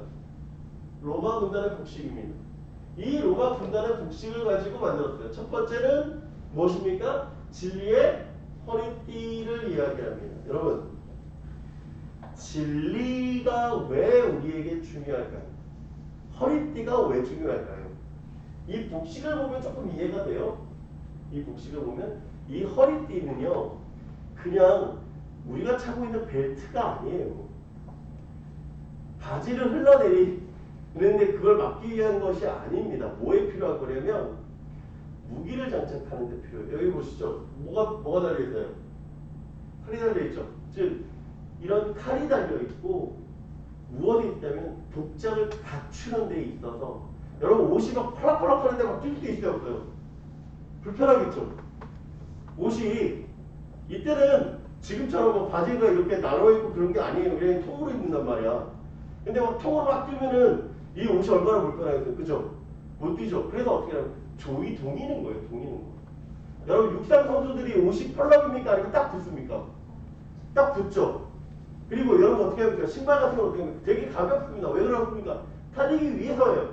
Speaker 1: 로마 군단의 복식입니다. 이 로마 군단의 복식을 가지고 만들었어요. 첫 번째는 무엇입니까? 진리의 허리띠를 이야기합니다. 여러분, 진리가 왜 우리에게 중요할까요? 허리띠가 왜 중요할까요? 이 복식을 보면 조금 이해가 돼요. 이 복식을 보면 이 허리띠는요, 그냥 우리가 차고 있는 벨트가 아니에요. 바지를 흘러내리는데 그걸 막기 위한 것이 아닙니다. 뭐에 필요한 거냐면 무기를 장착하는 데 필요해요. 여기 보시죠. 뭐가 달려있어요? 칼이 달려있죠. 즉 이런 칼이 달려있고 무엇이 있다면 복장을 갖추는 데 있어서 여러분 옷이 막 펄럭펄럭 하는데 막 뛸 수 있어요 없어요? 불편하겠죠. 옷이 이때는 지금처럼 뭐 바지가 이렇게 나눠있고 그런 게 아니에요. 그냥 통으로 입는단 말이야. 근데 막 통으로 막 뛰면은 이 옷이 얼마나 불편하겠어요. 그죠? 못 뛰죠. 그래서 어떻게 하면 조이 동이는 거예요. 동이는 거. 여러분 육상 선수들이 옷이 펄럭입니까? 아니면 딱 붙습니까? 딱 붙죠. 그리고 여러분 어떻게 합니까? 신발 같은 거 어떻게 합니까? 되게 가볍습니다. 왜 그렇습니까? 달리기 위해서예요.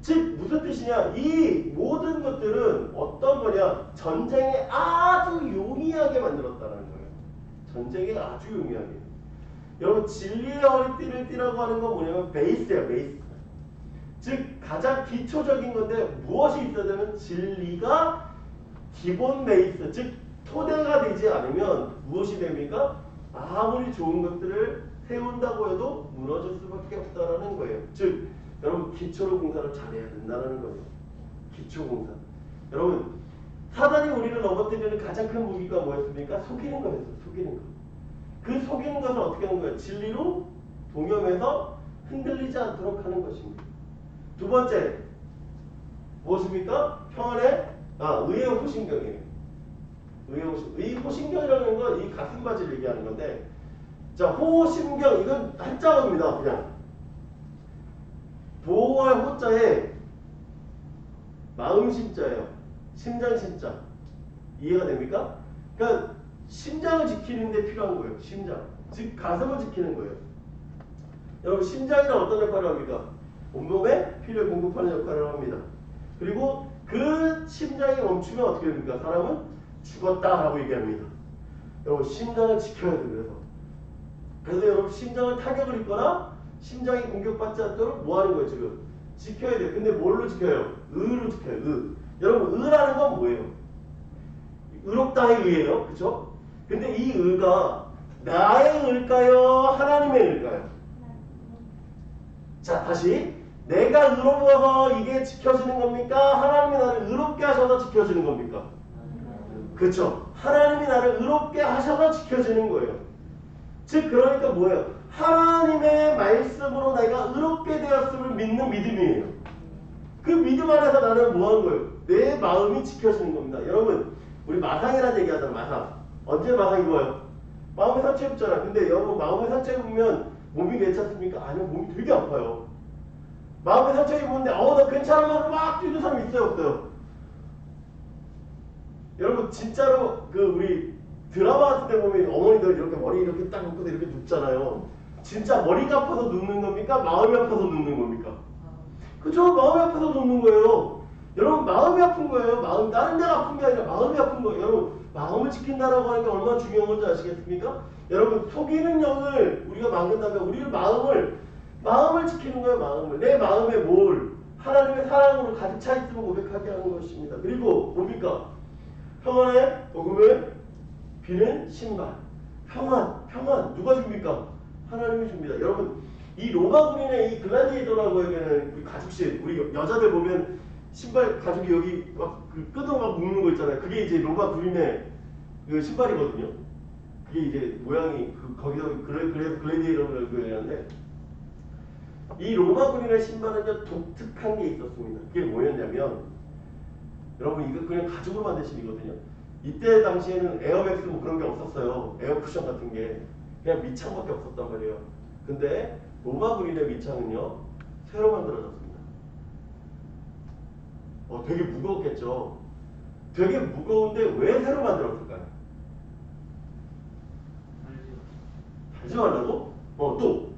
Speaker 1: 즉 무슨 뜻이냐? 이 모든 것들은 어떤 거냐? 전쟁에 아주 용이하게 만들었다는 거예요. 전쟁에 아주 용이하게. 여러분 진리의 허리띠를 띠라고 하는 건 뭐냐면 베이스예요. 베이스. 즉 가장 기초적인 건데 무엇이 있어야 되면 진리가 기본 베이스, 즉 토대가 되지 않으면 무엇이 됩니까? 아무리 좋은 것들을 세운다고 해도 무너질 수밖에 없다라는 거예요. 즉 여러분 기초로 공사를 잘해야 된다는 거예요. 기초 공사. 여러분 사단이 우리를 넘어뜨리는 가장 큰 무기가 뭐였습니까? 속이는 거였어요. 속이는 거. 그 속이는 것을 어떻게 하는 거예요? 진리로 동염해서 흔들리지 않도록 하는 것입니다. 두 번째 무엇입니까? 평안의 의의 호신경이에요. 의의 호신경. 이 호신경이라는 건 이 가슴 바지를 얘기하는 건데, 자 호신경 이건 한자어입니다. 그냥 보호할 호자에 마음 심자예요. 심장 심자. 이해가 됩니까? 그러니까 심장을 지키는 데 필요한 거예요. 심장. 즉 가슴을 지키는 거예요. 여러분 심장이란 어떤 역할을 합니까? 온몸에 피를 공급하는 역할을 합니다. 그리고 그 심장이 멈추면 어떻게 됩니까? 사람은 죽었다라고 얘기합니다. 여러분 심장을 지켜야 돼요. 그래서 여러분 심장을 타격을 입거나 심장이 공격받지 않도록 뭐 하는 거예요 지금? 지켜야 돼요. 근데 뭘로 지켜요? 의로 지켜요. 의. 여러분 의라는 건 뭐예요? 의롭다의 의예요. 그렇죠? 근데 이 의가 나의 의일까요? 하나님의 의일까요? 자 다시 내가 의로워서 이게 지켜지는 겁니까? 하나님이 나를 의롭게 하셔서 지켜지는 겁니까? 그렇죠. 하나님이 나를 의롭게 하셔서 지켜지는 거예요. 즉 그러니까 뭐예요? 하나님의 말씀으로 내가 의롭게 되었음을 믿는 믿음이에요. 그 믿음 안에서 나는 뭐 하는 거예요? 내 마음이 지켜지는 겁니다. 여러분 우리 마상이라는 얘기 하잖아. 마상. 언제 마상 입어요? 마음의 상처 입잖아. 근데 여러분 마음의 상처 입으면 몸이 괜찮습니까? 아니요. 몸이 되게 아파요. 마음의 상처 입었는데 나 괜찮아 막 뛰는 사람 있어요 없어요? 여러분 진짜로 그 우리 드라마 같은 데 보면 어머니들 이렇게 머리 이렇게 딱 묶고서 이렇게 눕잖아요. 진짜 머리가 아파서 눕는 겁니까? 마음이 아파서 눕는 겁니까? 그죠? 마음이 아파서 눕는 거예요. 여러분 마음이 아픈 거예요. 마음 다른 데가 아픈 게 아니라 마음이 아픈 거예요. 여러분 마음을 지킨다라고 하는 게 얼마나 중요한 건지 아시겠습니까? 여러분 속이는 영을 우리가 막는다면 우리를 마음을 지키는 거예요. 마음을. 내 마음에 뭘 하나님의 사랑으로 가득 차 있음을 고백하게 하는 것입니다. 그리고 뭡니까? 평안의 복음을 비는 신발. 평안 누가 줍니까? 하나님이 줍니다. 여러분 이 로마 군인의 이 글라디에이터라고 하는 우리 가죽실 우리 여자들 보면 신발 가죽이 여기 막 그 끈으로 막 묶는 거 있잖아요. 그게 이제 로마 군인의 그 신발이거든요. 그게 이제 모양이 거기서 그래서 글래디에이터라고 하는데 이 로마 군인의 신발은요 독특한 게 있었습니다. 그게 뭐였냐면 여러분 이거 그냥 가죽으로 만든 신이거든요. 이때 당시에는 에어맥스 뭐 그런 게 없었어요. 에어쿠션 같은 게 그냥 밑창밖에 없었단 말이에요. 근데 로마 군인의 밑창은요 새로 만들어졌습니다. 되게 무거웠겠죠. 되게 무거운데 왜 새로 만들었을까요? 달지 말라고? 또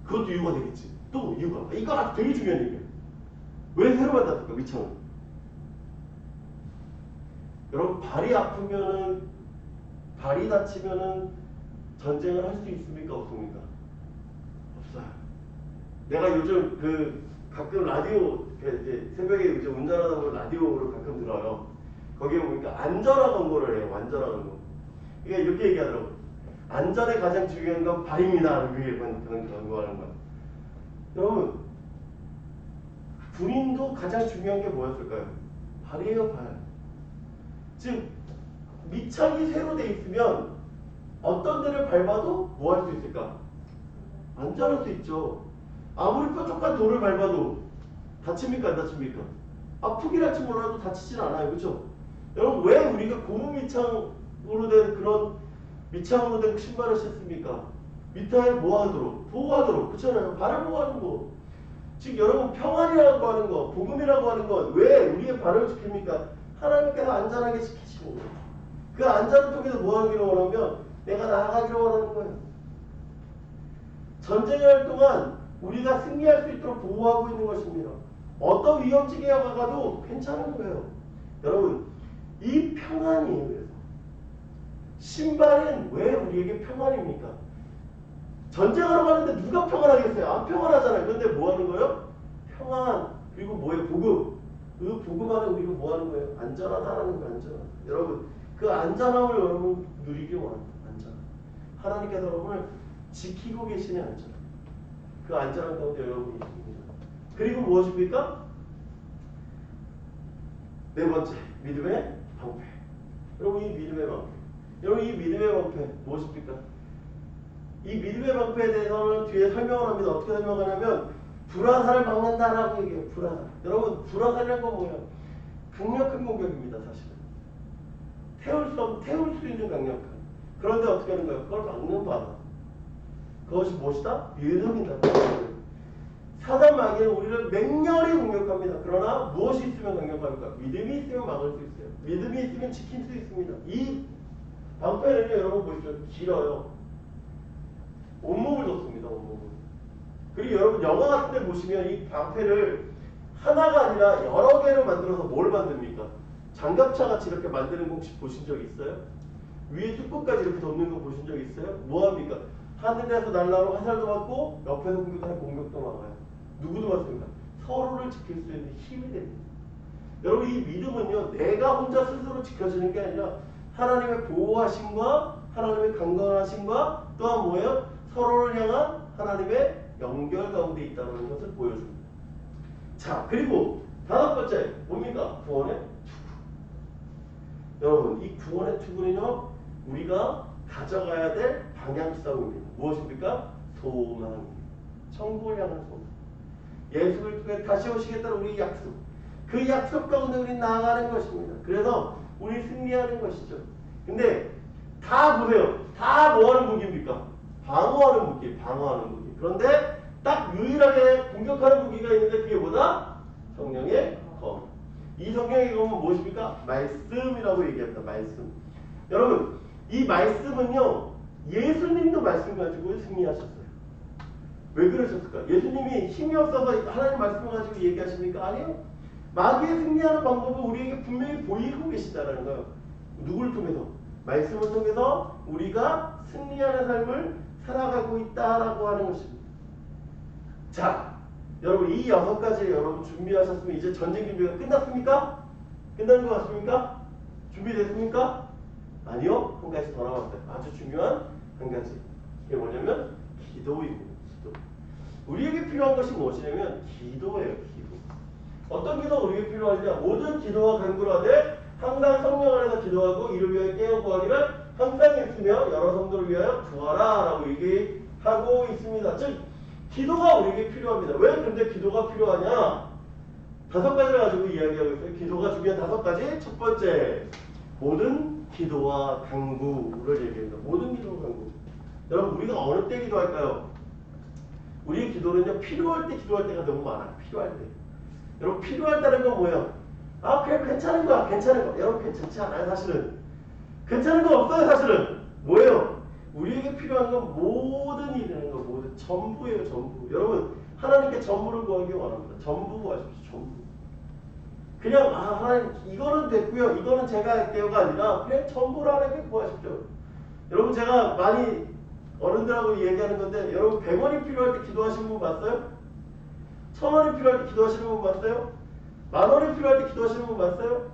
Speaker 1: 그것도 이유가 되겠지. 또 이유가 이거 아주 되게 중요한 얘기예요. 왜 새로 만들었을까? 밑창을. 여러분 발이 아프면은 발이 다치면은 전쟁을 할 수 있습니까? 없습니까? 없어요. 내가 요즘 가끔 라디오 이제 새벽에 이제 운전하다 보면 라디오로 가끔 들어요. 거기에 보니까 안전화 광고를 해요. 안전화 광고. 이게 이렇게 얘기하더라고. 안전에 가장 중요한 건 발입니다. 이렇게 광고하는 거야. 여러분 군인도 가장 중요한 게 뭐였을까요? 발이에요, 발. 즉 밑창이 새로 돼 있으면 어떤 데를 밟아도 뭐 할 수 있을까? 안전할 수 있죠. 아무리 뾰족한 돌을 밟아도 다칩니까? 안 다칩니까? 아프긴 할지 몰라도 다치진 않아요. 그렇죠? 여러분 왜 우리가 고무 밑창으로 된 그런 밑창으로 된 신발을 신습니까? 밑에 뭐 하도록? 보호하도록. 그렇잖아요. 발을 보호하는 거. 즉 여러분 평안이라고 하는 거, 복음이라고 하는 건 왜 우리의 발을 지킵니까? 하나님께서 안전하게 지키시는 거예요. 그 안전을 통해서 뭐 하기를 원하면 내가 나아가기를 원하는 거예요. 전쟁할 동안 우리가 승리할 수 있도록 보호하고 있는 것입니다. 어떤 위험지대에 가도 괜찮은 거예요. 여러분 이 평안이에요. 그래서 신발은 왜 우리에게 평안입니까? 전쟁하러 가는데 누가 평안하겠어요? 안 평안하잖아요. 그런데 뭐 하는 거예요? 평안. 그리고 뭐예요? 복음. 그 복음 안에 우리가 뭐 하는 거예요? 안전하다라는 거예요. 안전하다. 여러분 그 안전함을 여러분 누리기 원합니다. 안전함. 하나님께서 여러분을 지키고 계시는 안전함. 그 안전함 가운데 여러분이 있습니다. 그리고 무엇입니까? 네 번째, 믿음의 방패. 여러분 이 믿음의 방패. 여러분 이 믿음의 방패 무엇입니까? 이 믿음의 방패에 대해서는 뒤에 설명을 합니다. 어떻게 설명하냐면 불화살을 막는다라고 얘기해요. 불화살. 여러분 불화살이란 건 뭐예요? 강력한 공격입니다. 사실은. 태울 수 있는 강력한. 그런데 어떻게 하는 거예요? 그걸 막는 바다. 그것이 무엇이다? 믿음이다. 사단 마귀는 우리를 맹렬히 공격합니다. 그러나 무엇이 있으면 강력합니까? 믿음이 있으면 막을 수 있어요. 믿음이 있으면 지킬 수 있습니다. 이 방패는요, 여러분 보시죠. 길어요. 온몸을 줬습니다. 온몸을. 그리고 여러분 영화 같은 데 보시면 이 방패를 하나가 아니라 여러 개로 만들어서 뭘 만듭니까? 장갑차 같이 이렇게 만드는 거 혹시 보신 적 있어요? 위에 뚜껑까지 이렇게 덮는 거 보신 적 있어요? 뭐합니까? 하늘에서 날라오는 화살도 맞고 옆에서 공격하는 공격도 막아요. 누구도 맞습니까? 서로를 지킬 수 있는 힘이 됩니다. 여러분 이 믿음은요, 내가 혼자 스스로 지켜지는 게 아니라 하나님의 보호하심과 하나님의 강건하심과 또한 뭐예요? 서로를 향한 하나님의 연결 가운데 있다는 것을 보여줍니다. 자, 그리고 다섯 번째 뭡니까? 구원의 투구. 여러분 이 구원의 투구는요, 우리가 가져가야 될 방향성입니다. 무엇입니까? 소망입니다. 천국을 향한 소망. 예수를 통해 다시 오시겠다는 우리 약속. 그 약속 가운데 우리 나아가는 것입니다. 그래서 우리 승리하는 것이죠. 근데 다 보세요. 다 뭐하는 무기입니까? 방어하는 무기, 방어하는 무기. 그런데 딱 유일하게 공격하는 무기가 있는데 그게 뭐다? 성령의 검. 이 성령의 검은 무엇입니까? 말씀이라고 얘기합니다. 말씀. 여러분, 이 말씀은요, 예수님도 말씀 가지고 승리하셨어요. 왜 그러셨을까? 예수님이 힘이 없어서 하나님 말씀을 가지고 얘기하십니까? 아니요. 마귀에 승리하는 방법을 우리에게 분명히 보이고 계시다는 거예요. 누구를 통해서? 말씀을 통해서 우리가 승리하는 삶을 살아가고 있다라고 하는 것입니다. 자, 여러분 이 6가지 여러분 준비하셨으면 이제 전쟁 준비가 끝났습니까? 끝난 것 같습니까? 준비됐습니까? 아니요. 한 가지 더 남았어요. 아주 중요한 한 가지. 이게 뭐냐면 기도입니다. 기도. 우리에게 필요한 것이 무엇이냐면 기도예요. 기도. 어떤 기도가 우리에게 필요하냐? 모든 기도와 간구를 하되 항상 성령 안에서 기도하고 이를 위하여 깨어 구하기를 항상 있으며 여러 성도를 위하여 구하라 라고 얘기하고 있습니다. 즉 기도가 우리에게 필요합니다. 왜 근데 기도가 필요하냐? 5가지를 가지고 이야기하고 있어요. 기도가 중요한 5가지. 첫 번째, 모든 기도와 간구를 얘기합니다. 모든 기도와 간구. 여러분 우리가 어느 때 기도할까요? 우리의 기도는요, 필요할 때 기도할 때가 너무 많아요. 필요할 때. 여러분 필요하다는 건 뭐예요? 아 그래 괜찮은 거야 괜찮은 거. 여러분 괜찮지 않아요 사실은. 괜찮은 거 없어요 사실은. 뭐예요? 우리에게 필요한 건 모든 일이라는 거 모든 전부예요 전부. 여러분 하나님께 전부를 구하기 원합니다. 전부 구하십시오 전부. 그냥 아 하나님 이거는 됐고요 이거는 제가 할게요가 아니라 그냥 전부를 하나님께 구하십시오. 여러분 제가 많이 어른들하고 얘기하는 건데 여러분 100원이 필요할 때 기도하시는 분 봤어요? 1000원이 필요할 때 기도하시는 분 봤어요? 10,000원이 필요할 때 기도하시는 분 봤어요?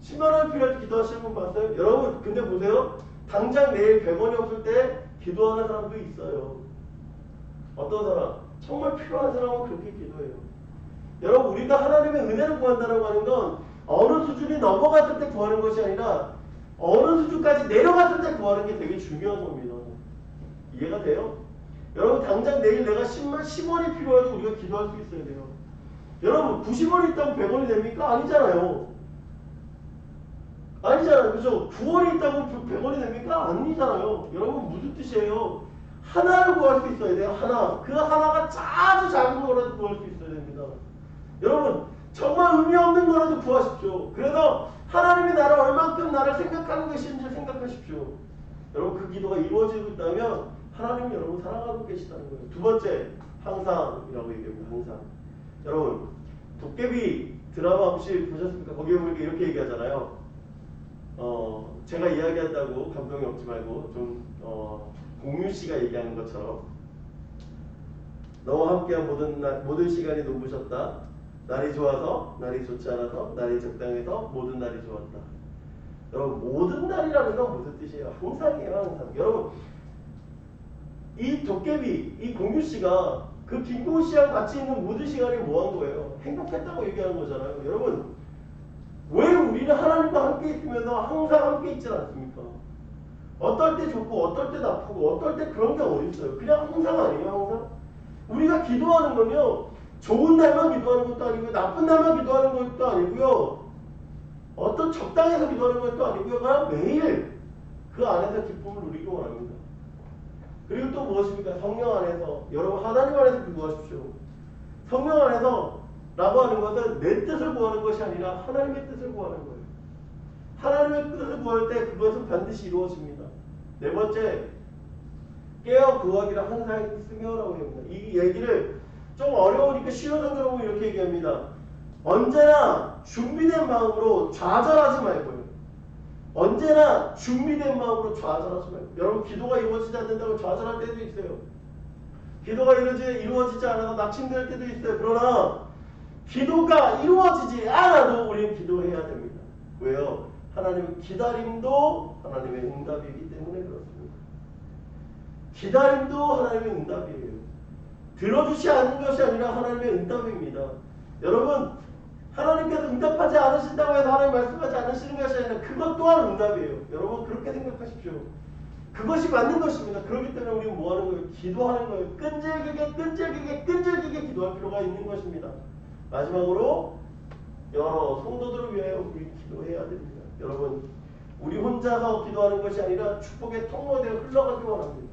Speaker 1: 100,000원이 필요할 때 기도하시는 분 봤어요? 여러분 근데 보세요. 당장 내일 100원이 없을 때 기도하는 사람도 있어요. 어떤 사람? 정말 필요한 사람은 그렇게 기도해요. 여러분 우리가 하나님의 은혜를 구한다고 하는 건 어느 수준이 넘어갔을 때 구하는 것이 아니라 어느 수준까지 내려갔을 때 구하는 게 되게 중요한 겁니다. 이해가 돼요? 여러분 당장 내일 내가 10원이 필요해도 우리가 기도할 수 있어야 돼요. 여러분 90원이 있다고 100원이 됩니까? 아니잖아요. 아니잖아요. 그죠? 9원이 있다고 100원이 됩니까? 아니잖아요. 여러분 무슨 뜻이에요? 하나를 구할 수 있어야 돼요. 하나. 그 하나가 아주 작은 거라도 구할 수 있어야 됩니다. 여러분 정말 의미 없는 거라도 구하십시오. 그래서 하나님이 나를 얼만큼 나를 생각하는 것인지 생각하십시오. 여러분 그 기도가 이루어지고 있다면 하나님이 여러분 사랑하고 계시다는 거예요. 두 번째 항상이라고 얘기합니다. 항상. 여러분 도깨비 드라마 혹시 보셨습니까? 거기에 보니까 이렇게 얘기하잖아요. 제가 이야기한다고 감동이 없지 말고 좀 공유 씨가 얘기하는 것처럼 너와 함께한 모든 시간이 눈부셨다. 날이 좋아서, 날이 좋지 않아서, 날이 적당해서 모든 날이 좋았다. 여러분 모든 날이라는 건 무슨 뜻이에요? 항상이에요. 항상. 여러분 이 도깨비, 이 공유 씨가 그 김고은 씨랑 같이 있는 모든 시간이 뭐 한 거예요? 행복했다고 얘기하는 거잖아요. 여러분 왜 우리는 하나님과 함께 있으면서 항상 함께 있지 않습니까? 어떨 때 좋고 어떨 때 나쁘고 어떨 때 그런 게 어디 있어요? 그냥 항상 아니에요. 항상 우리가 기도하는 건요 좋은 날만 기도하는 것도 아니고요 나쁜 날만 기도하는 것도 아니고요 어떤 적당해서 기도하는 것도 아니고요 그냥 매일 그 안에서 기쁨을 누리기 원합니다. 그리고 또 무엇입니까? 성령 안에서 여러분 하나님 안에서 기도하십시오. 성령 안에서 라고 하는 것은 내 뜻을 구하는 것이 아니라 하나님의 뜻을 구하는 거예요. 하나님의 뜻을 구할 때 그것은 반드시 이루어집니다. 네 번째, 깨어 구하기를 항상 쓰며라고 합니다. 이 얘기를 좀 어려우니까 쉬운 정도로 보면 이렇게 얘기합니다. 언제나 준비된 마음으로 좌절하지 말고요. 언제나 준비된 마음으로 좌절하지 말고. 여러분 기도가 이루어지지 않는다고 좌절할 때도 있어요. 기도가 이루어지지 않아서 낙심될 때도 있어요. 그러나 기도가 이루어지지 않아도 우리는 기도해야 됩니다. 왜요? 하나님은 기다림도 하나님의 응답이기 때문에 그렇습니다. 기다림도 하나님의 응답이에요. 들어주지 않는 것이 아니라 하나님의 응답입니다. 여러분 하나님께서 응답하지 않으신다고 해서 하나님 말씀하지 않으시는 것이 아니라 그것 또한 응답이에요. 여러분 그렇게 생각하십시오. 그것이 맞는 것입니다. 그렇기 때문에 우리는 뭐 하는 거예요? 기도하는 거예요. 끈질기게 기도할 필요가 있는 것입니다. 마지막으로 여러 성도들을 위하여 우리 기도해야 됩니다. 여러분 우리 혼자서 기도하는 것이 아니라 축복의 통로되어 흘러가기 원합니다.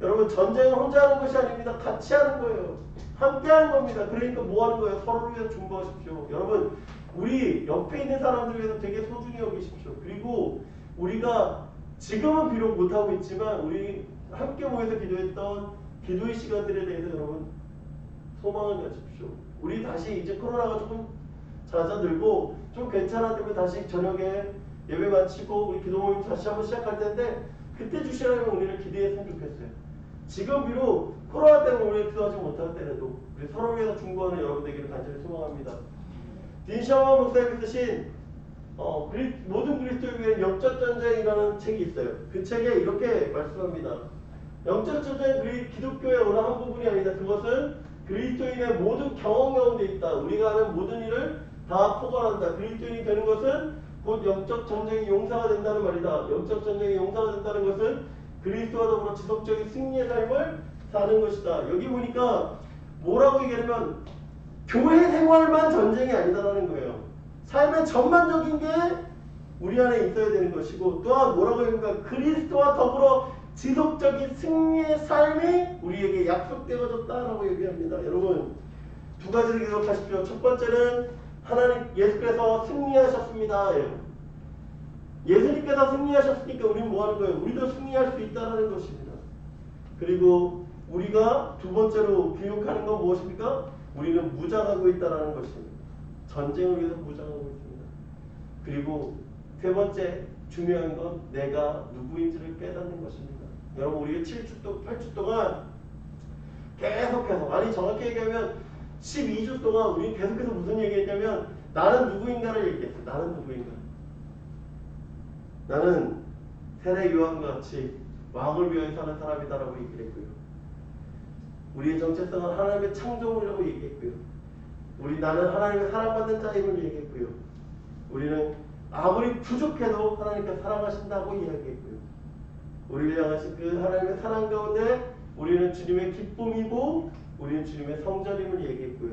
Speaker 1: 여러분 전쟁은 혼자 하는 것이 아닙니다. 같이 하는 거예요. 함께 하는 겁니다. 그러니까 뭐 하는 거예요? 서로를 위해서 중보하십시오. 여러분 우리 옆에 있는 사람들 위해서 되게 소중히 여기십시오. 그리고 우리가 지금은 비록 못하고 있지만 우리 함께 모여서 기도했던 기도의 시간들에 대해서 여러분 소망을 가십시오. 우리 다시 이제 코로나가 조금 잦아들고 좀 괜찮아지면 다시 저녁에 예배 마치고 우리 기도 모임 다시 한번 시작할 텐데 그때 주시라면 우리를 기대했으면 좋겠어요. 지금 비록 코로나 때문에 우리가 기도하지 못할 때라도 우리 서로 위해서 중보하는 여러분 되기를 간절히 소망합니다. 딘샤마 목사님이 쓰신 모든 그리스도를 위한 영적 전쟁이라는 책이 있어요. 그 책에 이렇게 말씀합니다. 영적 전쟁은 기독교의 어느 한 부분이 아니다. 그것은 그리스도인의 모든 경험 가운데 있다. 우리가 하는 모든 일을 다 포괄한다. 그리스도인이 되는 것은 곧 영적 전쟁의 용사가 된다는 말이다. 영적 전쟁의 용사가 된다는 것은 그리스도와 더불어 지속적인 승리의 삶을 사는 것이다. 여기 보니까 뭐라고 얘기하면 교회 생활만 전쟁이 아니다라는 거예요. 삶의 전반적인 게 우리 안에 있어야 되는 것이고 또한 뭐라고 얘기합니까? 그리스도와 더불어 지속적인 승리의 삶이 우리에게 약속되어졌다라고 얘기합니다. 여러분 두 가지를 기억하십시오. 첫 번째는 하나님 예수께서 승리하셨습니다. 예수님께서 승리하셨으니까 우리는 뭐 하는 거예요? 우리도 승리할 수 있다는 것입니다. 그리고 우리가 두 번째로 교육하는 건 무엇입니까? 우리는 무장하고 있다는 것입니다. 전쟁을 위해서 무장하고 있습니다. 그리고 세 번째 중요한 건 내가 누구인지를 깨닫는 것입니다. 여러분 우리가 8주 동안 계속해서 아니 정확히 얘기하면 12주 동안 우리 계속해서 무슨 얘기했냐면 나는 누구인가를 얘기했어요. 나는 누구인가. 나는 세례 요한과 같이 왕을 위하여 사는 사람이다라고 얘기를 했고요. 우리의 정체성은 하나님의 창조물이라고 얘기했고요. 나는 하나님의 사랑받는 자임을 얘기했고요. 우리는 아무리 부족해도 하나님께 사랑하신다고 이야기했고요. 우리를 향하신 그 하나님의 사랑 가운데 우리는 주님의 기쁨이고 우리는 주님의 성전임을 얘기했고요.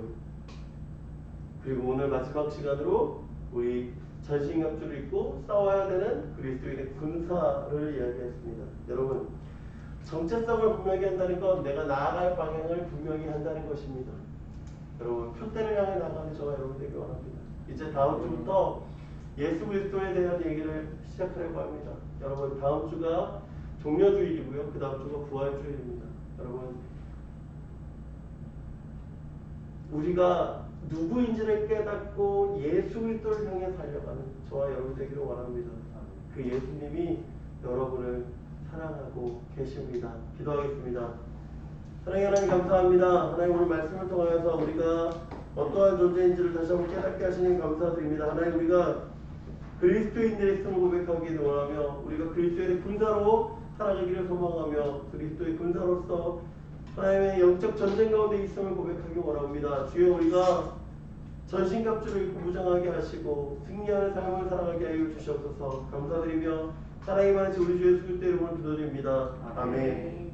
Speaker 1: 그리고 오늘 마지막 시간으로 우리 전신갑주를 입고 싸워야 되는 그리스도인의 군사를 이야기했습니다. 여러분 정체성을 분명히 한다는 건 내가 나아갈 방향을 분명히 한다는 것입니다. 여러분 표대를 향해 나가는 저와 여러분 되기 원합니다. 이제 다음 주부터 예수 그리스도에 대한 얘기를 시작하려고 합니다. 여러분 다음 주가 종려주일이고요. 그 다음 주가 부활주일입니다. 여러분 우리가 누구인지를 깨닫고 예수 그리스도를 향해 달려가는 저와 여러분 되기를 원합니다. 그 예수님이 여러분을 사랑하고 계십니다. 기도하겠습니다. 사랑의 하나님 감사합니다. 하나님 오늘 말씀을 통하여서 우리가 어떠한 존재인지를 다시 한번 깨닫게 하시니 감사드립니다. 하나님 우리가 그리스도인들의 있음을 고백하기를 원하며 우리가 그리스도의 군사로 살아가기를 소망하며 그리스도의 군사로서 하나님의 영적 전쟁 가운데 있음을 고백하기 원합니다. 주여 우리가 전신갑주를 입고 무장하게 하시고 승리하는 삶을 살아가게 하여 주시옵소서. 감사드리며 사랑이 많으신 우리 주 예수 그리스도의 이름으로 기도드립니다. 아멘.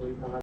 Speaker 1: 우리 다